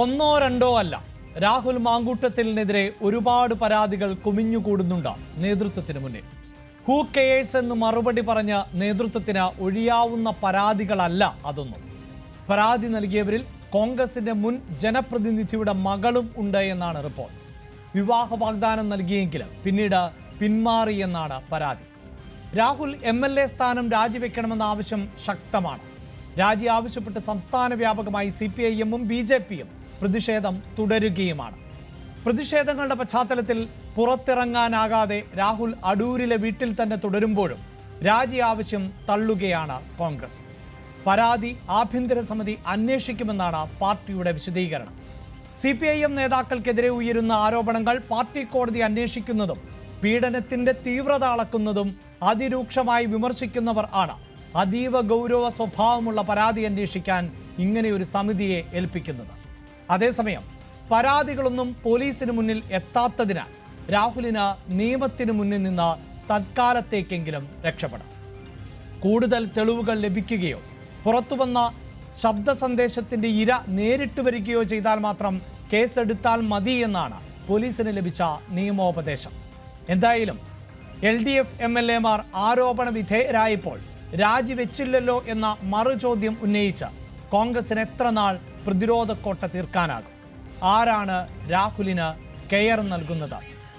ഒന്നോ രണ്ടോ അല്ല, രാഹുൽ മാങ്കൂട്ടത്തിനെതിരെ ഒരുപാട് പരാതികൾ കുമിഞ്ഞുകൂടുന്നുണ്ട് നേതൃത്വത്തിന് മുന്നിൽ. ഹൂ കെയേഴ്സ് എന്ന് മറുപടി പറഞ്ഞ നേതൃത്വത്തിന് ഒഴിയാവുന്ന പരാതികളല്ല അതൊന്നും. പരാതി നൽകിയവരിൽ കോൺഗ്രസിന്റെ മുൻ ജനപ്രതിനിധിയുടെ മകളും ഉണ്ട് എന്നാണ് റിപ്പോർട്ട്. വിവാഹ വാഗ്ദാനം നൽകിയെങ്കിലും പിന്നീട് പിന്മാറിയെന്നാണ് പരാതി. രാഹുൽ MLA സ്ഥാനം രാജിവെക്കണമെന്ന ആവശ്യം ശക്തമാണ്. രാജി ആവശ്യപ്പെട്ട് സംസ്ഥാന വ്യാപകമായി CPIM-ഉം BJP-യും പ്രതിഷേധം തുടരുകയുമാണ്. പ്രതിഷേധങ്ങളുടെ പശ്ചാത്തലത്തിൽ പുറത്തിറങ്ങാനാകാതെ രാഹുൽ അടൂരിലെ വീട്ടിൽ തന്നെ തുടരുമ്പോഴും രാജി ആവശ്യം തള്ളുകയാണ് കോൺഗ്രസ്. പരാതി ആഭ്യന്തര സമിതി അന്വേഷിക്കുമെന്നാണ് പാർട്ടിയുടെ വിശദീകരണം. CPIM നേതാക്കൾക്കെതിരെ ഉയരുന്ന ആരോപണങ്ങൾ പാർട്ടി കോടതി അന്വേഷിക്കുന്നതും പീഡനത്തിന്റെ തീവ്രത അളക്കുന്നതും അതിരൂക്ഷമായി വിമർശിക്കുന്നവർ ആണ് അതീവ ഗൗരവ സ്വഭാവമുള്ള പരാതി അന്വേഷിക്കാൻ ഇങ്ങനെയൊരു സമിതിയെ ഏൽപ്പിക്കുന്നത്. അതേസമയം പരാതികളൊന്നും പോലീസിന് മുന്നിൽ എത്താത്തതിനാൽ രാഹുലിന് നിയമത്തിന് മുന്നിൽ നിന്ന് തൽക്കാലത്തേക്കെങ്കിലും രക്ഷപ്പെടാം. കൂടുതൽ തെളിവുകൾ ലഭിക്കുകയോ പുറത്തുവന്ന ശബ്ദ സന്ദേശത്തിന്റെ ഇര നേരിട്ട് വരികയോ ചെയ്താൽ മാത്രം കേസെടുത്താൽ മതി എന്നാണ് പോലീസിന് ലഭിച്ച നിയമോപദേശം. എന്തായാലും LDF MLA-മാർ ആരോപണ വിധേയരായപ്പോൾ രാജിവെച്ചില്ലല്ലോ എന്ന മറുചോദ്യം ഉന്നയിച്ച് കോൺഗ്രസിന് എത്ര നാൾ പ്രതിരോധ കോട്ട തീർക്കാനാകും? ആരാണ് രാഹുലിന് കെയർ നൽകുന്നത്?